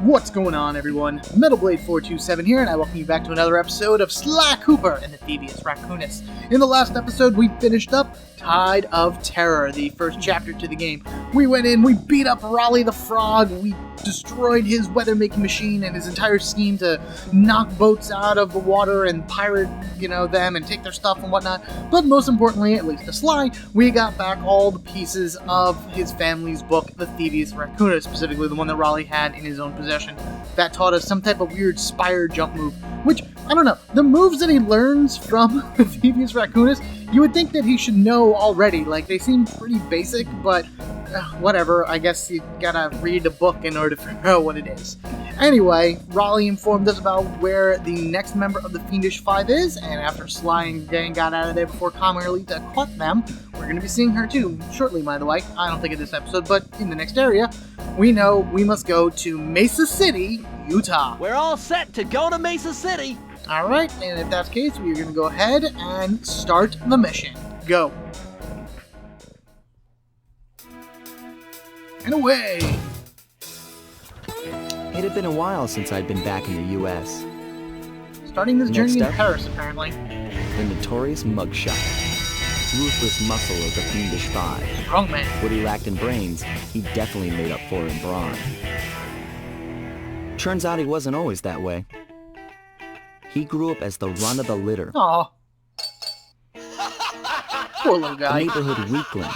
What's going on, everyone? MetalBlade427 here, and I welcome you back to another episode of Sly Cooper and the Thievius Raccoonus. In the last episode, we finished up Tide of Terror, the first chapter to the game. We went in, we beat up Raleigh the Frog, we destroyed his weather-making machine and his entire scheme to knock boats out of the water and pirate, them and take their stuff and whatnot. But most importantly, at least to Sly, we got back all the pieces of his family's book, the Thievius Raccoonus, specifically the one that Raleigh had in his own possession. That taught us some type of weird spire jump move, which, I don't know, the moves that he learns from the Thievius Raccoonus, you would think that he should know already. Like, they seem pretty basic, but whatever. I guess you gotta read the book in order to figure out what it is. Anyway, Raleigh informed us about where the next member of the Fiendish Five is, and after Sly and gang got out of there before Carmelita caught them, we're gonna be seeing her too, shortly, by the way. I don't think in this episode, but in the next area, we know we must go to Mesa City, Utah. We're all set to go to Mesa City. Alright, and if that's the case, we're gonna go ahead and start the mission. Go. And away! It had been a while since I'd been back in the U.S. Starting this journey in up, Paris, apparently. The notorious Mugshot. Ruthless muscle of the Fiendish Five. Strong man. What he lacked in brains, he definitely made up for in brawn. Turns out he wasn't always that way. He grew up as the run of the litter. Aw. Poor little guy. A neighborhood weakling.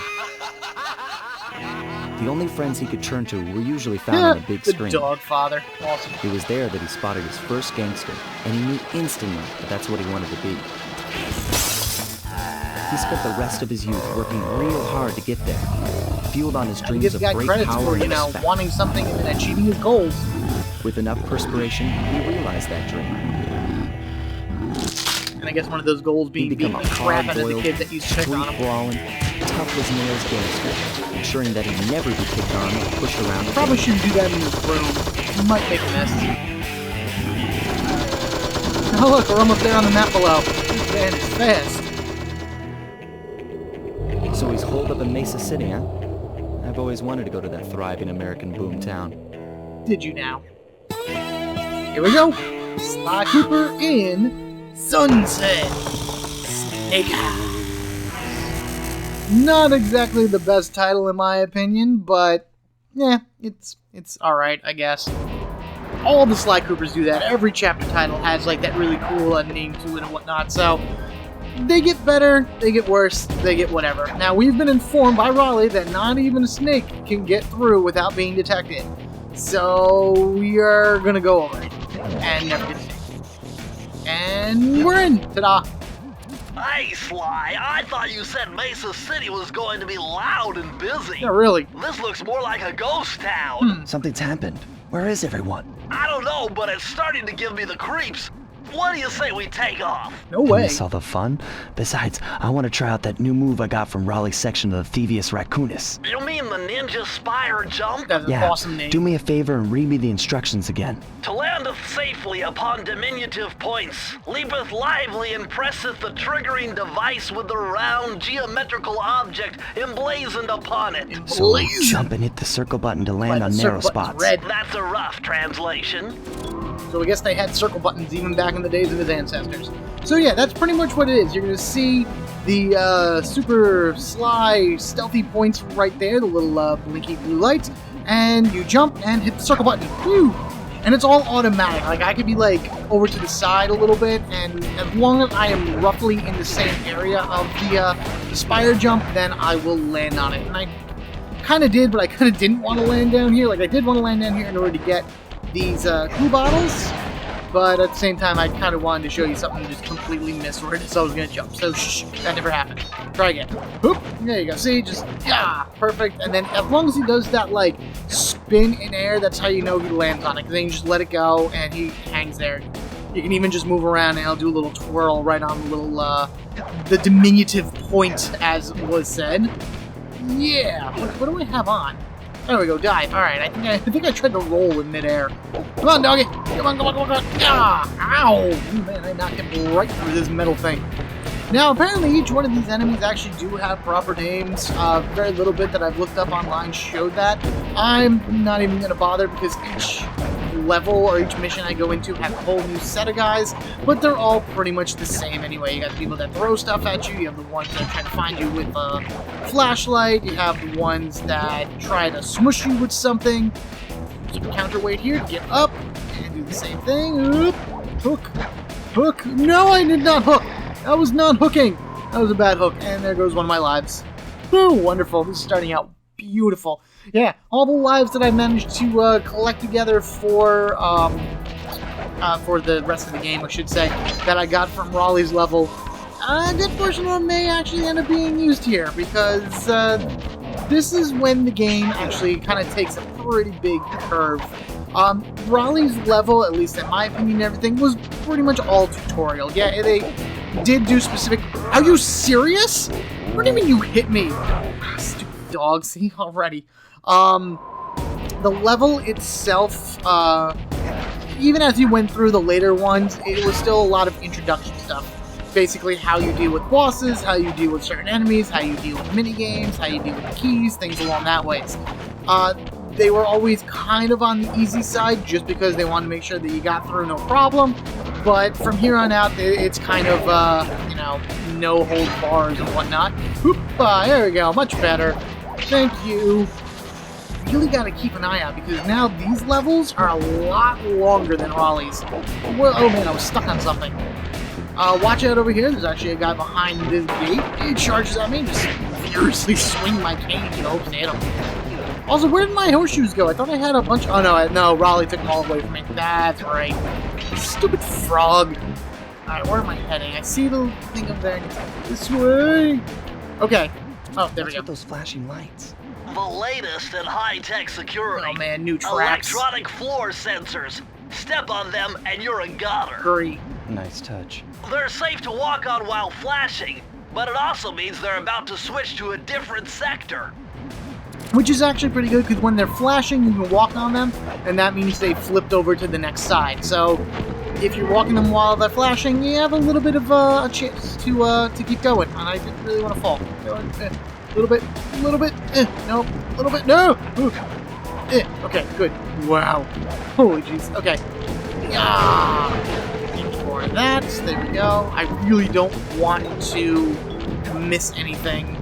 The only friends he could turn to were usually found on the big screen. The dog father. Awesome. It was there that he spotted his first gangster, and he knew instantly that that's what he wanted to be. He spent the rest of his youth working real hard to get there, fueled on his dreams of great power and respect. Wanting something and then achieving his goals. With enough perspiration, he realized that dream. And I guess one of those goals being beating the crap out of the kid that used to pick on him. Brawling, tough as nails gangster, ensuring that he'd never be kicked on or pushed around. Probably shouldn't do that in his room. He might make a mess. Oh look, we're almost there on the map below. This man is fast. So he's holed up in Mesa City, huh? I've always wanted to go to that thriving American boom town. Did you now? Here we go. Sly Cooper in Sunset Snake Eyes. Not exactly the best title in my opinion, but yeah, it's alright, I guess. All the Sly Coopers do that. Every chapter title has like that really cool name to it and whatnot, so they get better, they get worse, they get whatever. Now, we've been informed by Raleigh that not even a snake can get through without being detected. So, we are gonna go over it and never get sick. And we're in! Ta-da! Hey, Sly, I thought you said Mesa City was going to be loud and busy. Yeah, really. This looks more like a ghost town. Something's happened. Where is everyone? I don't know, but it's starting to give me the creeps. What do you say we take off? No way. I miss all the fun. Besides, I want to try out that new move I got from Raleigh's section of the Thievius Raccoonus. You mean the ninja spire jump? That's an awesome name. Do me a favor and read me the instructions again. To landeth safely upon diminutive points, leapeth lively and presseth the triggering device with the round geometrical object emblazoned upon it. So jump and hit the circle button to land on narrow spots. Red. That's a rough translation. So I guess they had circle buttons even back in the days of his ancestors. So yeah, that's pretty much what it is. You're going to see the super sly, stealthy points right there, the little blinky blue lights, and you jump and hit the circle button. Whew! And it's all automatic. Like, I could be like over to the side a little bit, and as long as I am roughly in the same area of the spire jump, then I will land on it. And I kind of did, but I kind of didn't want to land down here. Like, I did want to land down here in order to get these glue bottles, but at the same time I kind of wanted to show you something and just completely missed where it is I was going to jump, so shh, that never happened. Try again. Whoop, there you go, see, just, yeah, perfect, and then as long as he does that, like, spin in air, that's how you know he lands on it, because then you just let it go, and he hangs there. You can even just move around, and I'll do a little twirl right on the little, the diminutive point, as was said. Yeah, what do I have on? There we go, dive. Alright, I think I tried to roll in midair. Come on, doggy. Come on, come on, come on. Ah, ow! Man, I knocked him right through this metal thing. Now, apparently each one of these enemies actually do have proper names. Very little bit that I've looked up online showed that. I'm not even going to bother because each level or each mission I go into has a whole new set of guys, but they're all pretty much the same anyway. You got the people that throw stuff at you, you have the ones that try to find you with a flashlight, you have the ones that try to smush you with something. Keep a counterweight here to get up, and do the same thing. Oop. Hook. Hook. No, I did not hook. That was not hooking. That was a bad hook, and there goes one of my lives. Oh, wonderful. This is starting out beautiful. Yeah, all the lives that I managed to collect together for the rest of the game, I should say, that I got from Raleigh's level, a good portion of them may actually end up being used here, because this is when the game actually kind of takes a pretty big curve. Raleigh's level, at least in my opinion and everything, was pretty much all tutorial. Yeah, they did do specific... Are you serious? What do you mean you hit me? Stupid dog, see, already. The level itself, even as you went through the later ones, it was still a lot of introduction stuff. Basically, how you deal with bosses, how you deal with certain enemies, how you deal with minigames, how you deal with the keys, things along that ways. They were always kind of on the easy side, just because they wanted to make sure that you got through no problem. But from here on out, it's kind of, you know, no hold bars and whatnot. Oop-ah, there we go, much better. Thank you. Really got to keep an eye out, because now these levels are a lot longer than Raleigh's. Well, oh man, I was stuck on something. Watch out over here. There's actually a guy behind this gate. He charges at me, just furiously swing my cane and hopes to hit him. Also, where did my horseshoes go? I thought I had a bunch. Oh no, no, Raleigh took them all away from me. That's right. Stupid frog. Alright, where am I heading? I see the thing up there. This way. Okay. Oh, there we go. What's with those flashing lights? The latest in high-tech security. Oh man, new tracks. Electronic floor sensors. Step on them and you're a goner. Great. Nice touch. They're safe to walk on while flashing, but it also means they're about to switch to a different sector. Which is actually pretty good, because when they're flashing, you can walk on them, and that means they flipped over to the next side. So, if you're walking them while they're flashing, you have a little bit of a chance to keep going. And I didn't really want to fall. A little bit, no, a little bit, no! Okay, good. Wow. Holy jeez. Okay. Yeah. For that, there we go. I really don't want to miss anything,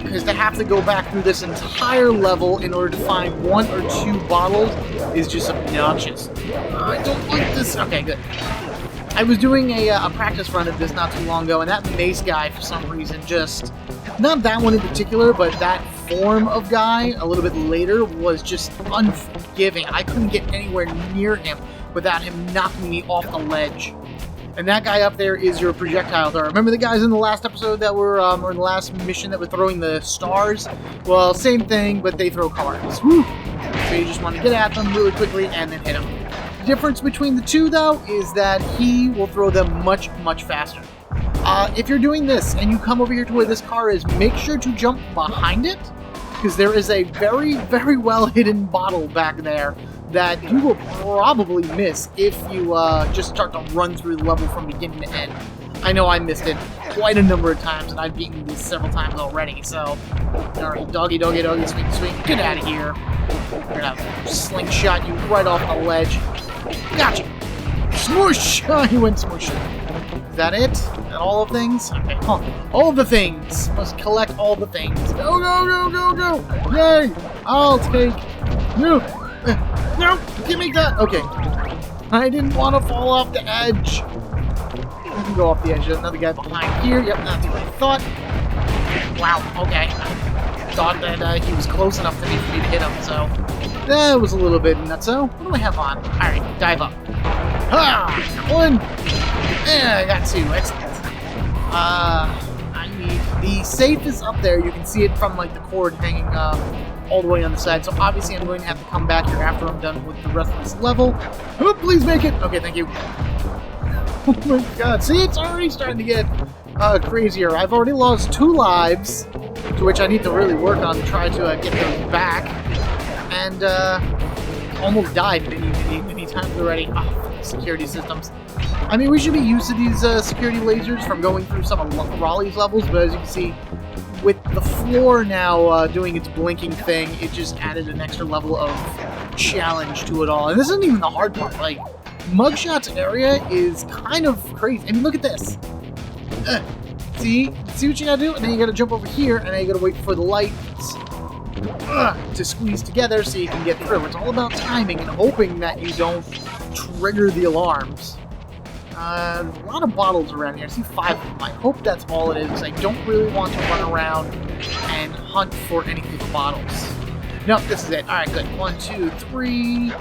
because to have to go back through this entire level in order to find one or two bottles is just obnoxious. I don't like this. Okay, good. I was doing a practice run of this not too long ago, and that mace guy, for some reason, just... Not that one in particular, but that form of guy, a little bit later, was just unforgiving. I couldn't get anywhere near him without him knocking me off the ledge. And that guy up there is your projectile thrower. Remember the guys in the last episode that were, or in the last mission that were throwing the stars? Well, same thing, but they throw cards. Woo! So you just want to get at them really quickly and then hit them. The difference between the two, though, is that he will throw them much, much faster. If you're doing this and you come over here to where this car is, make sure to jump behind it, because there is a very, very well hidden bottle back there that you will probably miss if you just start to run through the level from beginning to end. I know I missed it quite a number of times, and I've beaten this several times already, so... Alright, doggy, doggy, doggy, swing, swing, get out of here. We're gonna slingshot you right off the ledge. Gotcha! Smoosh! Oh, he went smoosh. Is that it? Is that all the things? Okay, all the things! Must collect all the things. Go, go, go, go, go! Yay! I'll take... No! No! Give me that! Okay. I didn't want to fall off the edge. I can go off the edge. There's another guy behind here. Yep, that's what I thought. Wow, okay. I thought that he was close enough to me for me to hit him, so... That was a little bit nutso. What do I have on? Alright, dive up. Ha! One! Yeah, I got two. Excellent. I need... The safe is up there. You can see it from, like, the cord hanging all the way on the side. So obviously I'm going to have to come back here after I'm done with the rest of this level. Oh, please make it! Okay, thank you. Oh my god. See, it's already starting to get crazier. I've already lost 2 lives, to which I need to really work on to try to get those back. And, almost died many times already. Oh, security systems. I mean, we should be used to these security lasers from going through some of Raleigh's levels, but as you can see, with the floor now doing its blinking thing, it just added an extra level of challenge to it all. And this isn't even the hard part. Like, Mugshot's area is kind of crazy. I mean, look at this. See what you gotta do? And then you gotta jump over here, and then you gotta wait for the lights to squeeze together so you can get through. It's all about timing and hoping that you don't trigger the alarms. A lot of bottles around here. I see 5 of them. I hope that's all it is, because I don't really want to run around and hunt for anything but bottles. No, this is it. Alright, good. 1, 2, 3.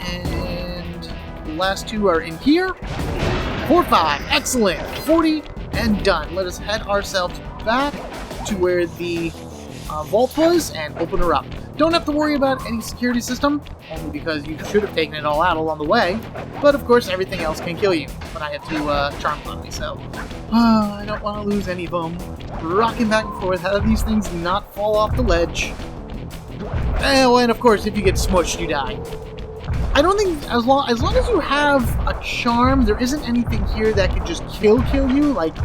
And the last 2 are in here. 4, 5. Excellent. 40 and done. Let us head ourselves back to where the vault was and open her up. Don't have to worry about any security system, only because you should have taken it all out along the way. But of course, everything else can kill you. But I have 2 charms on me, so I don't want to lose any of them. Rocking back and forth, how do these things not fall off the ledge? Oh, and of course, if you get smushed, you die. I don't think, as long as you have a charm, there isn't anything here that could just kill you, like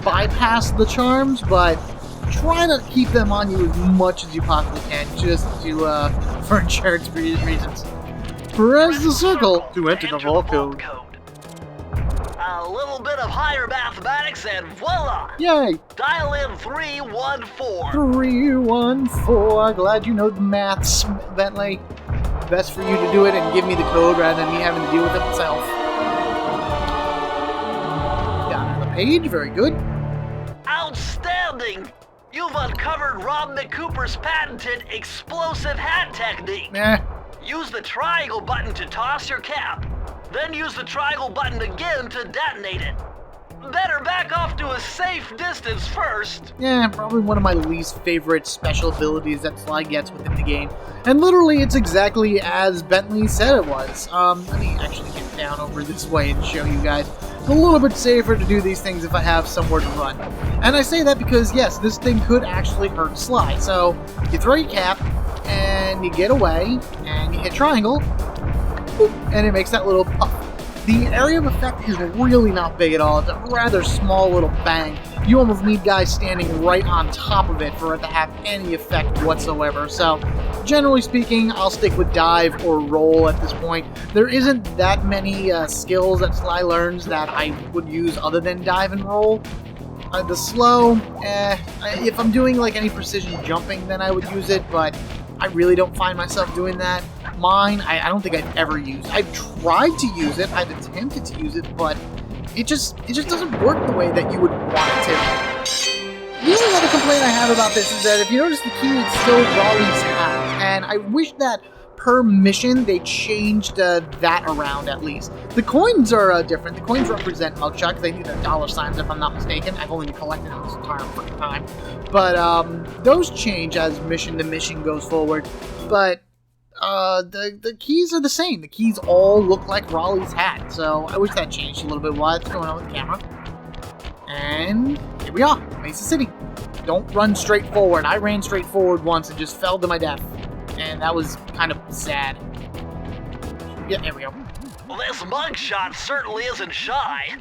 bypass the charms, but try to keep them on you as much as you possibly can, just to, for insurance reasons. Press the circle to enter the vault code. A little bit of higher mathematics and voila! Yay! Dial in 314. 314. Glad you know the maths, Bentley. Best for you to do it and give me the code rather than me having to deal with it myself. Down on the page, very good. Outstanding! You've uncovered Rob McCooper's patented explosive hat technique. Use the triangle button to toss your cap. Then use the triangle button again to detonate it. Better back off to a safe distance first. Yeah, probably one of my least favorite special abilities that Sly gets within the game. And literally, it's exactly as Bentley said it was. Let me actually get down over this way and show you guys. It's a little bit safer to do these things if I have somewhere to run. And I say that because, yes, this thing could actually hurt Sly. So, you throw your cap, and you get away, and you hit triangle, boop, and it makes that little puff. The area of effect is really not big at all. It's a rather small little bang. You almost need guys standing right on top of it for it to have any effect whatsoever. So, generally speaking, I'll stick with dive or roll at this point. There isn't that many skills that Sly learns that I would use other than dive and roll. The slow, if I'm doing like any precision jumping, then I would use it, but I really don't find myself doing that. Mine, I don't think I've ever used. I've tried to use it, I've attempted to use it, but it just doesn't work the way that you would want it to. The only other complaint I have about this is that if you notice the key, it's still Raleigh's hat, and I wish that per mission they changed that around at least. The coins are different. The coins represent Mugshot because they do the $signs if I'm not mistaken. I've only been collecting them this entire freaking time. But those change as mission to mission goes forward. But the keys are the same. The keys all look like Raleigh's hat. So I wish that changed a little bit. What's going on with the camera? And here we are, Mesa City. Don't run straight forward. I ran straight forward once and just fell to my death. And that was kind of sad. Yeah, there we go. Well, this Mugshot certainly isn't shy.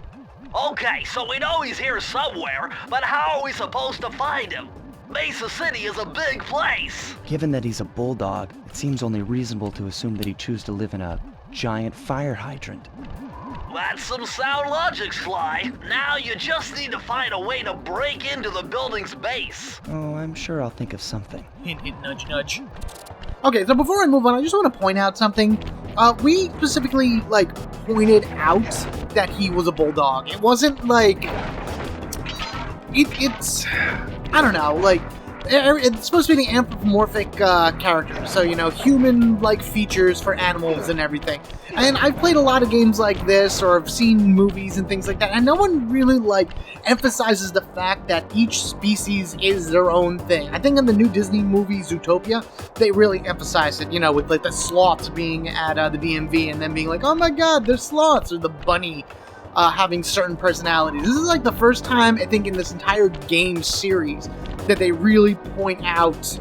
Okay, so we know he's here somewhere, but how are we supposed to find him? Mesa City is a big place. Given that he's a bulldog, it seems only reasonable to assume that he'd choose to live in a giant fire hydrant. That's some sound logic, Sly. Now you just need to find a way to break into the building's base. Oh, I'm sure I'll think of something. Hint, hint, nudge, nudge. Okay, so before I move on, I just want to point out something. We specifically, pointed out that he was a bulldog. It wasn't like... It's... I don't know, it's supposed to be the anthropomorphic character. So, human-like features for animals and everything. And I've played a lot of games like this, or I've seen movies and things like that, and no one really, emphasizes the fact that each species is their own thing. I think in the new Disney movie, Zootopia, they really emphasize it, with, the sloths being at the DMV, and then being like, oh my god, they're sloths, or the bunny having certain personalities. This is, the first time, I think, in this entire game series that they really point out,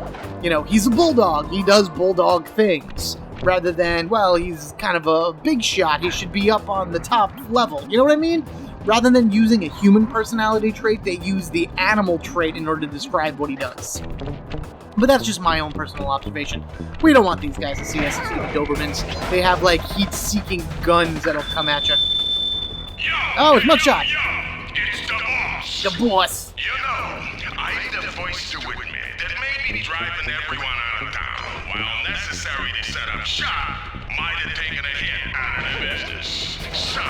he's a bulldog, he does bulldog things, rather than, well, he's kind of a big shot, he should be up on the top level, you know what I mean? Rather than using a human personality trait, they use the animal trait in order to describe what he does. But that's just my own personal observation. We don't want these guys to see us as stupid Dobermans. They have, like, heat-seeking guns that'll come at you. Oh, it's Mugshot! It's the boss! The boss! You know, I need a voice to admit that maybe driving everyone out of town, while necessary to set up shop, might have taken a hit out of the business. So,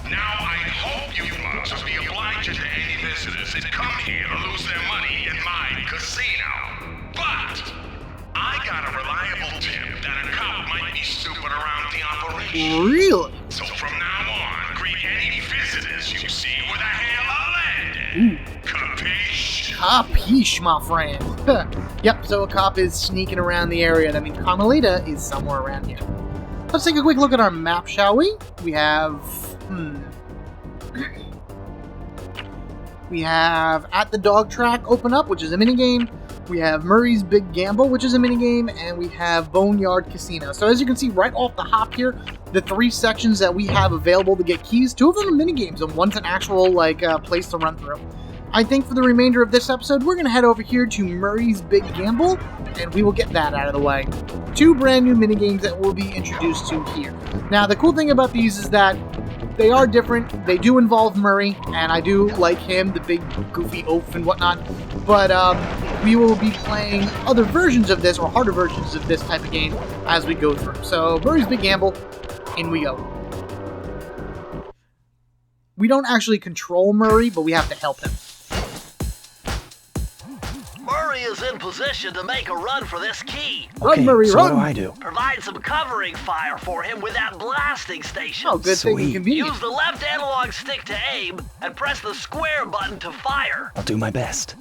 now I hope you folks will be obliging to any visitors that come here to lose their money in my casino. But I got a reliable tip that a cop might be snooping around the operation. Really? So from now on, greet any visitors you see with a hail of lead. Capiche? Capiche, my friend. Yep, so a cop is sneaking around the area. That means Carmelita is somewhere around here. Let's take a quick look at our map, shall we? We have... We have At the Dog Track open up, which is a minigame. We have Murray's Big Gamble, which is a minigame, and we have Boneyard Casino. So as you can see right off the hop here, the 3 sections that we have available to get keys, 2 of them are minigames, and one's an actual place to run through. I think for the remainder of this episode, we're going to head over here to Murray's Big Gamble, and we will get that out of the way. 2 brand new minigames that we'll be introduced to here. Now, the cool thing about these is that they are different. They do involve Murray, and I do like him, the big goofy oaf and whatnot. But we will be playing other versions of this, or harder versions of this type of game, as we go through. So, Murray's Big Gamble, in we go. We don't actually control Murray, but we have to help him. Murray is in position to make a run for this key. Run, Murray, so run! what do I do? Provide some covering fire for him with that blasting station. Oh, good thing Sweet. and convenient. Use the left analog stick to aim and press the square button to fire. I'll do my best.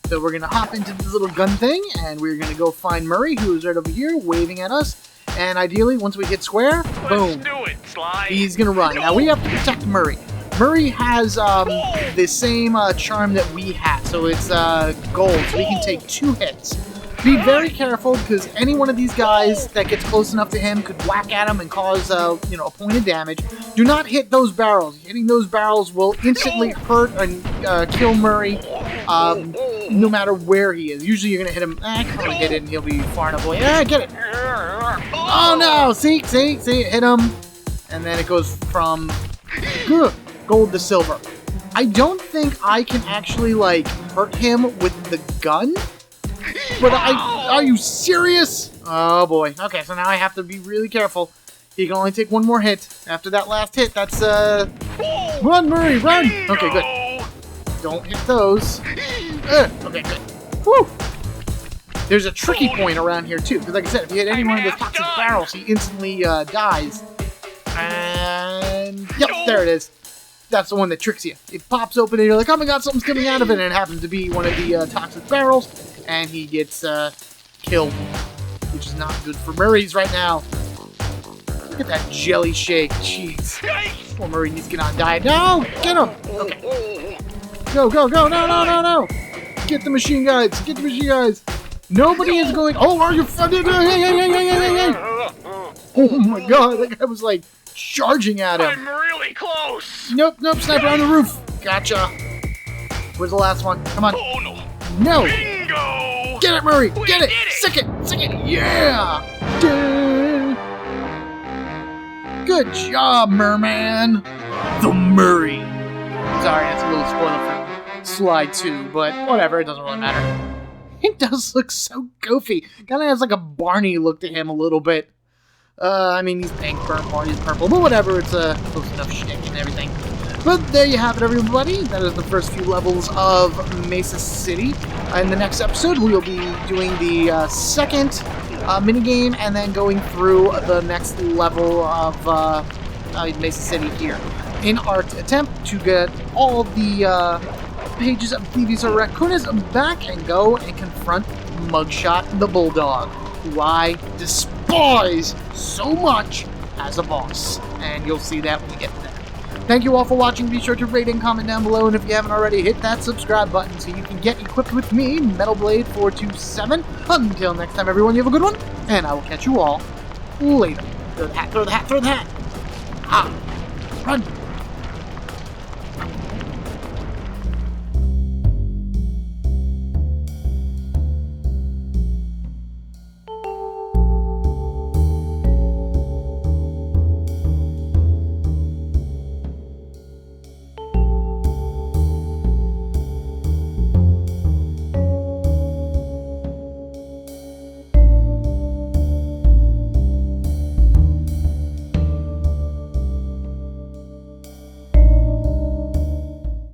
So we're going to hop into this little gun thing, and we're going to go find Murray, who is right over here, waving at us. And ideally, once we hit square, boom, Let's do it, Sly. he's going to run. Now, we have to protect Murray. Murray has the same charm that we have, so it's gold, so we can take 2 hits. Be very careful, because any one of these guys that gets close enough to him could whack at him and cause a point of damage. Do not hit those barrels. Hitting those barrels will instantly hurt and kill Murray, no matter where he is. Usually you're going to hit him, come on, hit it, and he'll be far enough away. Get it! Oh no! See, hit him, and then it goes from gold to silver. I don't think I can actually, hurt him with the gun. But are you serious? Oh boy. Okay, so now I have to be really careful. He can only take 1 more hit. After that last hit, that's, run, Murray, run! Okay, good. Don't hit those. Okay, good. Woo! There's a tricky point around here, too. Because like I said, if you hit any one of those toxic barrels, he instantly, dies. And, yep, there it is. That's the one that tricks you. It pops open and you're like, oh my god, something's coming out of it, and it happens to be one of the toxic barrels, and he gets killed, which is not good for Murray's right now. Look at that jelly shake. Jeez. Poor Murray needs to get on diet. No! Get him! Okay. Go, no! Get the machine guys! Nobody is going... Oh, are you... Hey! Oh my god, that guy was charging at him. I'm really close. Nope, sniper on the roof. Gotcha. Where's the last one? Come on. Oh no. No. Bingo. Get it, Murray. We Get it. did it. Sick it. Yeah. Good job, Merman. The Murray. Sorry, that's a little spoiler for Slide 2, but whatever. It doesn't really matter. He does look so goofy. Kind of has a Barney look to him a little bit. I mean, he's pink, Barney's purple, but whatever, it's close enough shtick and everything. But there you have it, everybody. That is the first few levels of Mesa City. In the next episode, we will be doing the second minigame and then going through the next level of Mesa City here. In our attempt to get all the pages of Thievius Raccoonus back and go and confront Mugshot the Bulldog, who I despise so much as a boss. And you'll see that when we get there. Thank you all for watching. Be sure to rate and comment down below. And if you haven't already, hit that subscribe button so you can get equipped with me, Metal Blade 427. Until next time, everyone, you have a good one. And I will catch you all later. Throw the hat. Ah, run.